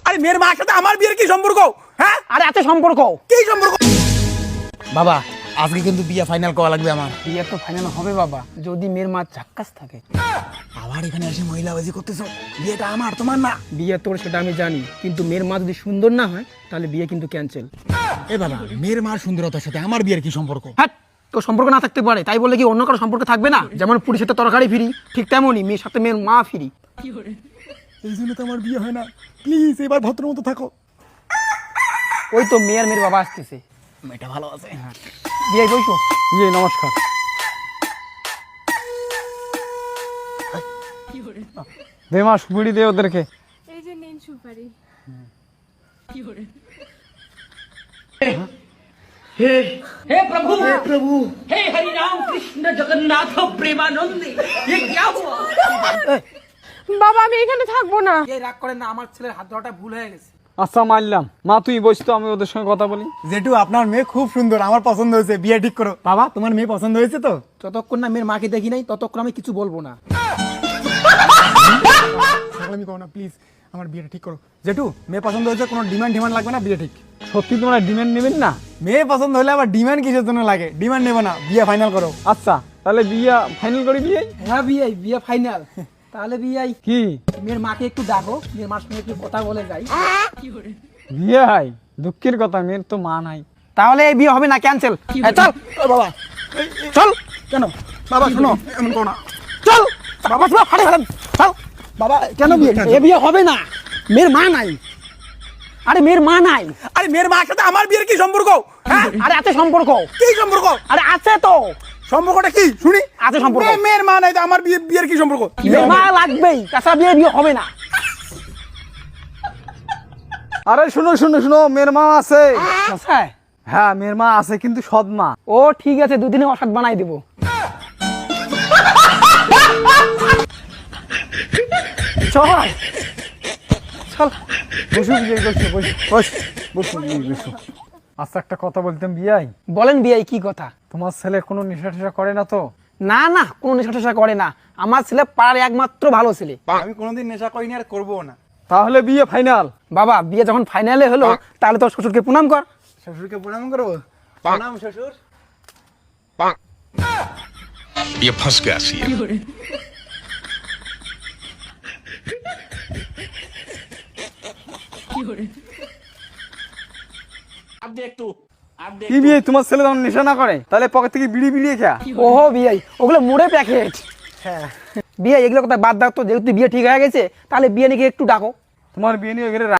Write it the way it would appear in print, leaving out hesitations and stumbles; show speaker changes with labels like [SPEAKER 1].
[SPEAKER 1] আরে মেয়ের মার সাথে আমার বিয়ের কি সম্পর্ক? হ্যাঁ
[SPEAKER 2] আরে আছে সম্পর্ক।
[SPEAKER 1] কি সম্পর্ক? বাবা আজকে কিন্তু বিয়ে ফাইনাল করা লাগবে আমার।
[SPEAKER 2] বিয়ে তো ফাইনাল হবে বাবা, যদি মেয়ের মা ঝাক্কাস থাকে।
[SPEAKER 1] আবার এখানে এসে মহিলাবাজি করতেছো? বিয়েটা আমার, তোমার না।
[SPEAKER 2] বিয়ে তোর সেটা আমি জানি, কিন্তু মেয়ের মা যদি সুন্দর না হয় তাহলে বিয়ে কিন্তু ক্যান্সেল।
[SPEAKER 1] এ বাবা, মেয়ের মার সুন্দরতার সাথে আমার বিয়ের কি সম্পর্ক?
[SPEAKER 2] হ্যাঁ, তোর সম্পর্ক না থাকতে পারে তাই বলে কি অন্য কারো সম্পর্ক থাকবে না? যেমন পুরীর সাথে তরকারি ফ্রি, ঠিক তেমনই মেয়ের সাথে মেয়ের মা ফ্রি।
[SPEAKER 1] এই জন্য তো আমার বিয়ে হয় না। প্লিজ এবার ভদ্র মতো থাকো।
[SPEAKER 2] ওই তো মেয়ের বাবা আসতেছে।
[SPEAKER 1] মেয়েটা ভালো আছে।
[SPEAKER 2] বিয়ে বইছো?
[SPEAKER 3] ইয়ে নমস্কার। দে মা সুপুরি দে ওদেরকে।
[SPEAKER 4] এই যে নিন সুপারি।
[SPEAKER 5] हे प्रभु हे हरि राम कृष्ण जगन्नाथ प्रेमानंद ये क्या हुआ?
[SPEAKER 4] বাবা আমি এখানে থাকবো না।
[SPEAKER 2] এই রাগ করে না, আমার ছেলের হাত ধরাটা ভুল হয়ে গেছে।
[SPEAKER 3] আচ্ছা মানলাম, মা তুই বস তো, আমি ওদের সঙ্গে কথা বলি।
[SPEAKER 1] জেঠু আপনার মেয়ে খুব সুন্দর, আমার পছন্দ হয়েছে, বিয়ে ঠিক করো। বাবা তোমার মেয়ে পছন্দ হয়েছে তো?
[SPEAKER 2] যতক্ষণ না মেয়ের মাকে দেখি নাই ততক্ষণ আমি কিছু বলবো না।
[SPEAKER 1] আমি কও না, প্লিজ আমার বিয়েটা ঠিক করো। জেঠু মেয়ে পছন্দ হয়েছে, কোনো ডিমান্ড লাগবে না, বিয়ে ঠিক।
[SPEAKER 3] সত্যি তোমরা ডিমান্ড নেবেন না?
[SPEAKER 1] মেয়ে পছন্দ হলে আবার ডিমান্ড কিসের জন্য লাগে? ডিমান্ড নেবে না, বিয়ে ফাইনাল করো।
[SPEAKER 3] আচ্ছা তাহলে বিয়ে ফাইনাল করি। বিয়ে
[SPEAKER 2] হ্যাঁ বিয়ে ফাইনাল। তাহলে বিয়ে
[SPEAKER 3] কি?
[SPEAKER 2] মেয়ের মাকে একটু ডাকো, মেয়ের মার সঙ্গে একটু কথা বলে যাই।
[SPEAKER 3] বিয়ে হয়, দুঃখের কথা মেয়ের তো মা নাই।
[SPEAKER 2] তাহলে এই বিয়ে হবে না, ক্যান্সেল। চল
[SPEAKER 1] ও বাবা
[SPEAKER 2] চল।
[SPEAKER 1] কেন? বাবা শোনো, এমন করো না।
[SPEAKER 2] চল বাবা, তোমার ফাটে ফেলেন। চল
[SPEAKER 1] বাবা
[SPEAKER 2] কেন বিয়ে? এ বিয়ে হবে না, মেয়ের মা নাই। আরে মেয়ের মা নাই।
[SPEAKER 1] আরে মেয়ের মার সাথে আমার বিয়ের কি সম্পর্ক? হ্যাঁ
[SPEAKER 2] আরে আছে সম্পর্ক।
[SPEAKER 1] কি সম্পর্ক?
[SPEAKER 2] আরে আছে তো
[SPEAKER 1] সম্পর্কটা কি শুনি?
[SPEAKER 2] আছে সম্পর্ক।
[SPEAKER 1] মেয়ের মা নাই তো আমার বিয়ের কি সম্পর্ক?
[SPEAKER 2] মেয়ের মা লাগবেই, তাছাড়া বিয়ে হবে না।
[SPEAKER 3] আরে শুনো শুনো শুনো, মেয়ের মা আছে।
[SPEAKER 2] আচ্ছা
[SPEAKER 3] হ্যাঁ মেয়ের মা আছে, কিন্তু সৎ মা।
[SPEAKER 2] ও ঠিক আছে, দুদিনে অসৎ বানাই দেবো। চল চল
[SPEAKER 3] বসু বিয়ে বসু বসু বস বসু বিয়ে বসু। আচ্ছা একটা কথা বলতাম বিয়াই।
[SPEAKER 2] বলেন বিয়ে কি কথা?
[SPEAKER 3] তোমার ছেলে কোনো নেশা টেশা করে না তো?
[SPEAKER 2] না না, কোনো নেশা টেশা করে না। আমার ছেলে পাড়ার একমাত্র ভালো ছেলে।
[SPEAKER 1] আমি কোনোদিন নেশা করিনি আর করবো না।
[SPEAKER 3] তাহলে বিয়ে ফাইনাল।
[SPEAKER 2] বাবা বিয়ে যখন ফাইনালে হলো তাহলে তোর শ্বশুরকে প্রণাম কর।
[SPEAKER 1] শ্বশুরকে প্রণাম করবো? প্রণাম শ্বশুর।
[SPEAKER 6] ये फंस गया सी
[SPEAKER 3] কি বিয়ে, তোমার ছেলে যখন নেশা না করে তাহলে পকেট থেকে বিড়ি বিড়িয়ে খা।
[SPEAKER 2] ওহো বিয়ে, ওগুলো মুড়ে প্যাকেট। হ্যাঁ বিয়ে, এগুলো কথা বাদ দাও তো। যেহেতু বিয়ে ঠিক হয়ে গেছে তাহলে বিয়ে নিয়ে একটু ডাকো।
[SPEAKER 3] তোমার বিয়ে নিয়ে